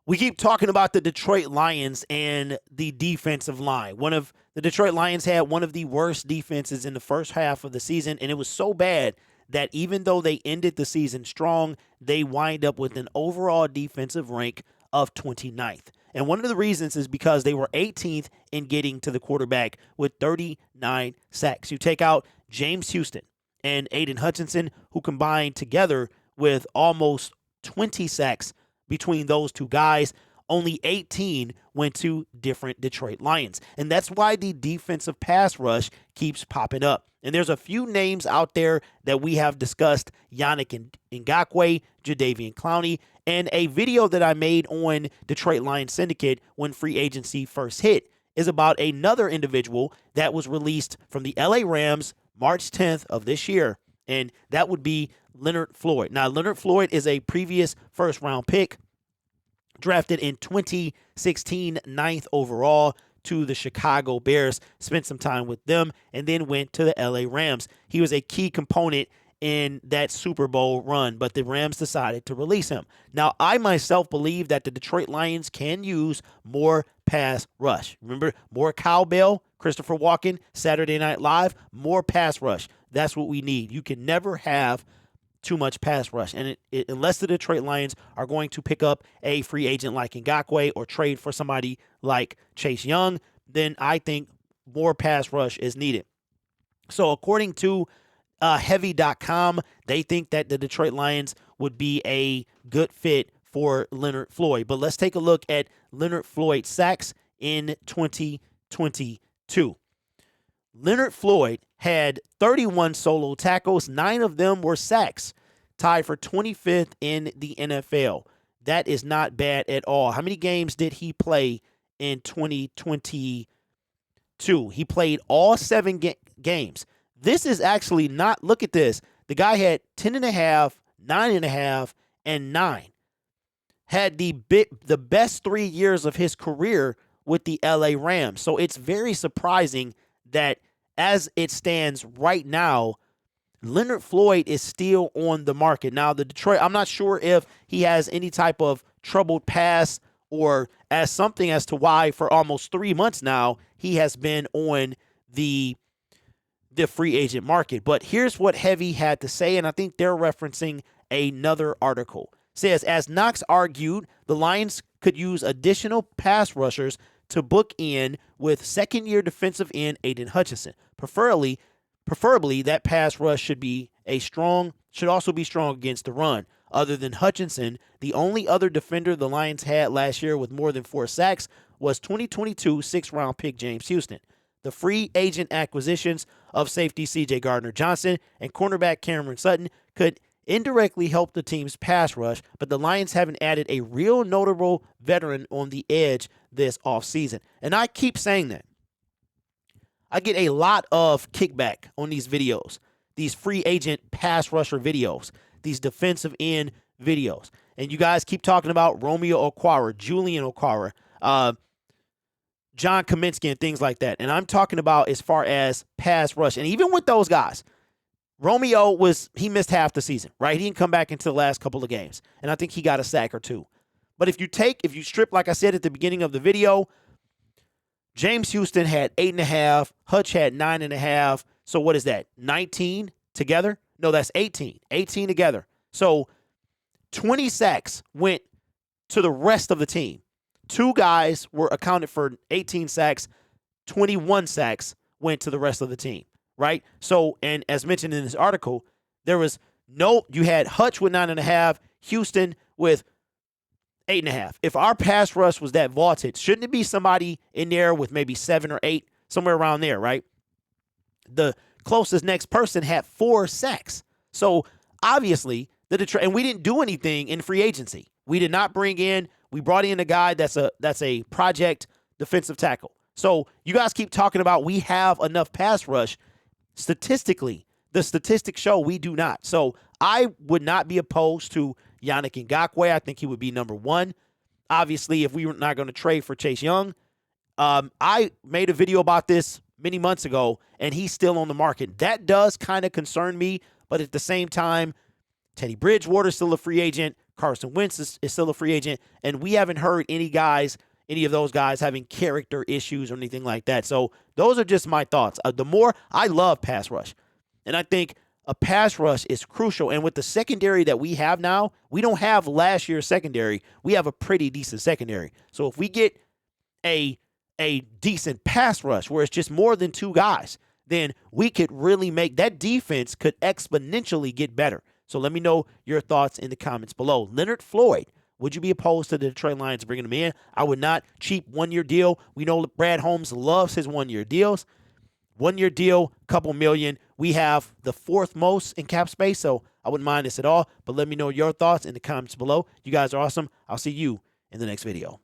We keep talking about the Detroit Lions and the defensive line. The Detroit Lions had one of the worst defenses in the first half of the season, and it was so bad that even though they ended the season strong, they wind up with an overall defensive rank of 29th. And one of the reasons is because they were 18th in getting to the quarterback with 39 sacks. You take out James Houston and Aiden Hutchinson, who combined together with almost 20 sacks between those two guys. Only 18 went to different Detroit Lions. And that's why the defensive pass rush keeps popping up. And there's a few names out there that we have discussed: Yannick Ngakoue, Jadeveon Clowney, and a video that I made on Detroit Lions Syndicate when free agency first hit is about another individual that was released from the LA Rams March 10th of this year, and that would be Leonard Floyd. Now, Leonard Floyd is a previous first-round pick, drafted in 2016, 9th overall to the Chicago Bears, spent some time with them, and then went to the LA Rams. He was a key component in that Super Bowl run, but the Rams decided to release him. Now, I myself believe that the Detroit Lions can use more pass rush. Remember, more cowbell, Christopher Walken, Saturday Night Live, more pass rush. That's what we need. You can never have too much pass rush. And unless the Detroit Lions are going to pick up a free agent like Ngakoue or trade for somebody like Chase Young, then I think more pass rush is needed. So according to Heavy.com, they think that the Detroit Lions would be a good fit for Leonard Floyd. But let's take a look at Leonard Floyd's sacks in 2022. Leonard Floyd had 31 solo tackles. 9 of them were sacks, tied for 25th in the NFL. That is not bad at all. How many games did he play in 2022? He played all 7 games. This is actually not, look at this. The guy had 10.5, 9.5, and 9. Had the best 3 years of his career with the LA Rams. So it's very surprising that as it stands right now, Leonard Floyd is still on the market. Now, the Detroit, I'm not sure if he has any type of troubled past or as something as to why for almost 3 months now he has been on the free agent market. But here's what Heavy had to say, and I think they're referencing another article. It says, as Knox argued, the Lions could use additional pass rushers to book in with second-year defensive end Aiden Hutchinson. Preferably that pass rush should also be strong against the run. Other than Hutchinson, the only other defender the Lions had last year with more than 4 sacks was 2022 6th-round pick James Houston. The free agent acquisitions of safety C.J. Gardner-Johnson and cornerback Cameron Sutton could indirectly help the team's pass rush, but the Lions haven't added a real notable veteran on the edge this offseason. And I keep saying that. I get a lot of kickback on these videos, these free agent pass rusher videos, these defensive end videos. And you guys keep talking about Romeo Okwara, Julian Okwara, John Kaminsky, and things like that. And I'm talking about as far as pass rush. And even with those guys, Romeo he missed half the season, right? He didn't come back into the last couple of games. And I think he got a sack or 2. But if you strip, like I said at the beginning of the video, James Houston had 8.5, Hutch had 9.5. So what is that? 19 together? No, that's 18. 18 together. So 20 sacks went to the rest of the team. 2 guys were accounted for 18 sacks. 21 sacks went to the rest of the team, right? So, and as mentioned in this article, you had Hutch with 9.5, Houston with 8.5. If our pass rush was that vaulted, shouldn't it be somebody in there with maybe 7 or 8, somewhere around there, right? The closest next person had 4 sacks. So obviously, and we didn't do anything in free agency. We did not we brought in a guy that's a project defensive tackle. So you guys keep talking about we have enough pass rush. Statistically, the statistics show we do not. So I would not be opposed to Yannick Ngakoue. I think he would be number 1. Obviously, if we were not going to trade for Chase Young, I made a video about this many months ago, and he's still on the market. That does kind of concern me, but at the same time, Teddy Bridgewater is still a free agent. Carson Wentz is still a free agent. And we haven't heard any of those guys having character issues or anything like that. So those are just my thoughts. I love pass rush. And I think a pass rush is crucial. And with the secondary that we have now, we don't have last year's secondary. We have a pretty decent secondary. So if we get a decent pass rush where it's just more than two guys, then we could really make that defense could exponentially get better. So let me know your thoughts in the comments below. Leonard Floyd, would you be opposed to the Detroit Lions bringing him in? I would not. Cheap one-year deal. We know Brad Holmes loves his one-year deals. One-year deal, couple million. We have the fourth most in cap space, so I wouldn't mind this at all. But let me know your thoughts in the comments below. You guys are awesome. I'll see you in the next video.